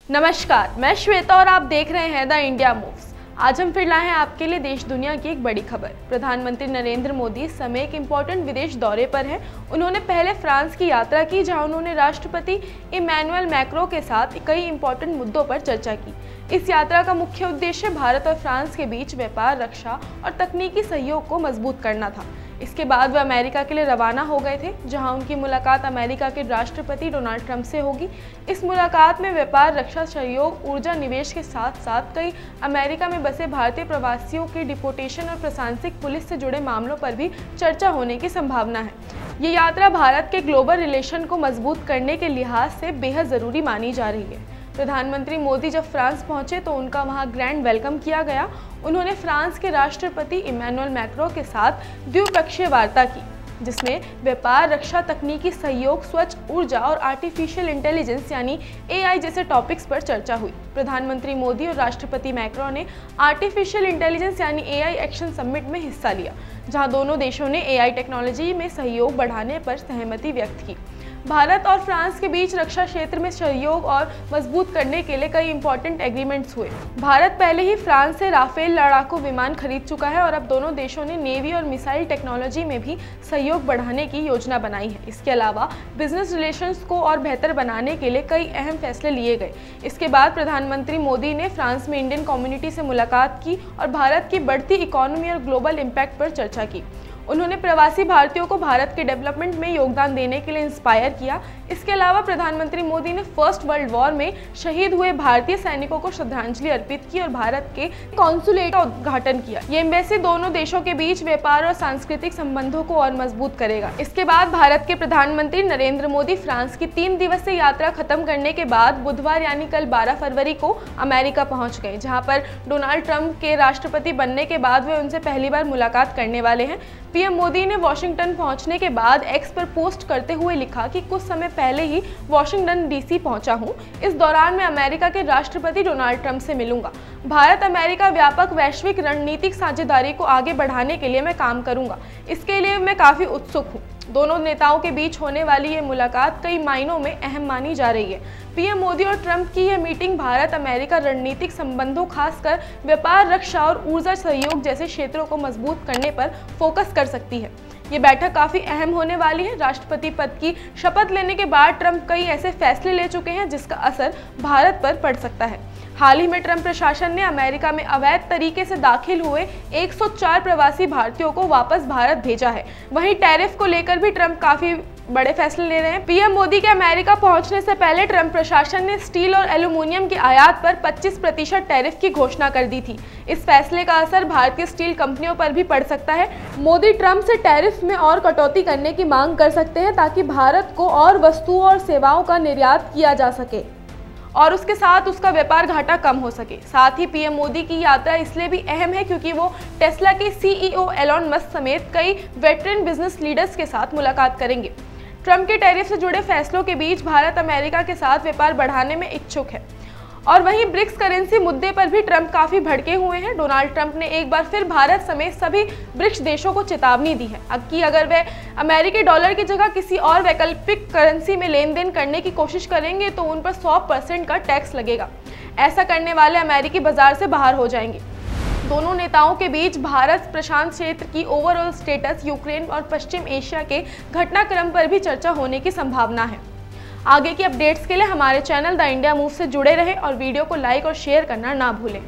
नमस्कार, मैं श्वेता और आप देख रहे हैं द इंडिया मूव्स। आज हम फिर लाए हैं आपके लिए देश दुनिया की एक बड़ी खबर। प्रधानमंत्री नरेंद्र मोदी इस समय एक इम्पोर्टेंट विदेश दौरे पर हैं। उन्होंने पहले फ्रांस की यात्रा की, जहां उन्होंने राष्ट्रपति इमैनुअल मैक्रों के साथ कई इम्पोर्टेंट मुद्दों पर चर्चा की। इस यात्रा का मुख्य उद्देश्य भारत और फ्रांस के बीच व्यापार, रक्षा और तकनीकी सहयोग को मजबूत करना था। इसके बाद वह अमेरिका के लिए रवाना हो गए थे, जहां उनकी मुलाकात अमेरिका के राष्ट्रपति डोनाल्ड ट्रंप से होगी। इस मुलाकात में व्यापार, रक्षा सहयोग, ऊर्जा निवेश के साथ साथ कई अमेरिका में बसे भारतीय प्रवासियों के डिपोर्टेशन और प्रशासनिक पुलिस से जुड़े मामलों पर भी चर्चा होने की संभावना है। ये यात्रा भारत के ग्लोबल रिलेशन को मजबूत करने के लिहाज से बेहद ज़रूरी मानी जा रही है। प्रधानमंत्री मोदी जब फ्रांस पहुंचे तो उनका वहां ग्रैंड वेलकम किया गया। उन्होंने फ्रांस के राष्ट्रपति इमैनुअल मैक्रों के साथ द्विपक्षीय वार्ता की, जिसमें व्यापार, रक्षा, तकनीकी सहयोग, स्वच्छ ऊर्जा और आर्टिफिशियल इंटेलिजेंस यानी AI जैसे टॉपिक्स पर चर्चा हुई। प्रधानमंत्री मोदी और राष्ट्रपति मैक्रों ने आर्टिफिशियल इंटेलिजेंस यानी AI एक्शन समिट में हिस्सा लिया, जहां दोनों देशों ने AI टेक्नोलॉजी में सहयोग बढ़ाने पर सहमति व्यक्त की। भारत और फ्रांस के बीच रक्षा क्षेत्र में सहयोग और मजबूत करने के लिए कई इंपॉर्टेंट एग्रीमेंट्स हुए। भारत पहले ही फ्रांस से राफेल लड़ाकू विमान खरीद चुका है और अब दोनों देशों ने नेवी और मिसाइल टेक्नोलॉजी में भी सहयोग बढ़ाने की योजना बनाई है। इसके अलावा बिजनेस रिलेशंस को और बेहतर बनाने के लिए कई अहम फैसले लिए गए। इसके बाद प्रधानमंत्री मोदी ने फ्रांस में इंडियन कम्युनिटी से मुलाकात की और भारत की बढ़ती इकोनॉमी और ग्लोबल इम्पैक्ट पर चर्चा की। उन्होंने प्रवासी भारतीयों को भारत के डेवलपमेंट में योगदान देने के लिए इंस्पायर किया। इसके अलावा प्रधानमंत्री मोदी ने फर्स्ट वर्ल्ड वॉर में शहीद हुए भारतीय सैनिकों को श्रद्धांजलि अर्पित की और भारत के कॉन्सुलेट का उद्घाटन किया। ये एम्बेसी दोनों देशों के बीच व्यापार और सांस्कृतिक संबंधों को और मजबूत करेगा। इसके बाद भारत के प्रधानमंत्री नरेंद्र मोदी फ्रांस की 3 दिवसीय यात्रा खत्म करने के बाद बुधवार यानी कल 12 फरवरी को अमेरिका पहुंच गए, जहां पर डोनाल्ड ट्रंप के राष्ट्रपति बनने के बाद वे उनसे पहली बार मुलाकात करने वाले हैं। पीएम मोदी ने वॉशिंगटन पहुंचने के बाद एक्स पर पोस्ट करते हुए लिखा कि कुछ समय पहले ही वॉशिंगटन DC पहुंचा हूं। इस दौरान मैं अमेरिका के राष्ट्रपति डोनाल्ड ट्रंप से मिलूंगा। भारत अमेरिका व्यापक वैश्विक रणनीतिक साझेदारी को आगे बढ़ाने के लिए मैं काम करूंगा। इसके लिए मैं काफी उत्सुक हूं। दोनों नेताओं के बीच होने वाली ये मुलाकात कई मायनों में अहम मानी जा रही है। पीएम मोदी और ट्रंप की यह मीटिंग भारत अमेरिका रणनीतिक संबंधों, खासकर व्यापार, रक्षा और ऊर्जा सहयोग जैसे क्षेत्रों को मजबूत करने पर फोकस कर सकती है। ये बैठक काफी अहम होने वाली है। राष्ट्रपति पद की शपथ लेने के बाद ट्रंप कई ऐसे फैसले ले चुके हैं जिसका असर भारत पर पड़ सकता है। हाल ही में ट्रंप प्रशासन ने अमेरिका में अवैध तरीके से दाखिल हुए 104 प्रवासी भारतीयों को वापस भारत भेजा है। वहीं टैरिफ को लेकर भी ट्रंप काफी बड़े फैसले ले रहे हैं। पीएम मोदी के अमेरिका पहुंचने से पहले ट्रंप प्रशासन ने स्टील और एल्यूमिनियम की आयात पर 25% टैरिफ की घोषणा कर दी थी। इस फैसले का असर भारतीय स्टील कंपनियों पर भी पड़ सकता है। मोदी ट्रंप से टैरिफ में और कटौती करने की मांग कर सकते हैं ताकि भारत को और वस्तुओं और सेवाओं का निर्यात किया जा सके और उसके साथ उसका व्यापार घाटा कम हो सके। साथ ही पीएम मोदी की यात्रा इसलिए भी अहम है क्योंकि वो टेस्ला के CEO एलॉन मस्क समेत कई वेटरन बिजनेस लीडर्स के साथ मुलाकात करेंगे। ट्रंप के टैरिफ से जुड़े फैसलों के बीच भारत अमेरिका के साथ व्यापार बढ़ाने में इच्छुक है और वहीं ब्रिक्स करेंसी मुद्दे पर भी ट्रंप काफी भड़के हुए हैं। डोनाल्ड ट्रंप ने एक बार फिर भारत समेत सभी ब्रिक्स देशों को चेतावनी दी है कि अगर वे अमेरिकी डॉलर की जगह किसी और वैकल्पिक करेंसी में लेन देन करने की कोशिश करेंगे तो उन पर 100% का टैक्स लगेगा। ऐसा करने वाले अमेरिकी बाजार से बाहर हो जाएंगे। दोनों नेताओं के बीच भारत प्रशांत क्षेत्र की ओवरऑल स्टेटस, यूक्रेन और पश्चिम एशिया के घटनाक्रम पर भी चर्चा होने की संभावना है। आगे की अपडेट्स के लिए हमारे चैनल द इंडिया मूव से जुड़े रहें और वीडियो को लाइक और शेयर करना ना भूलें।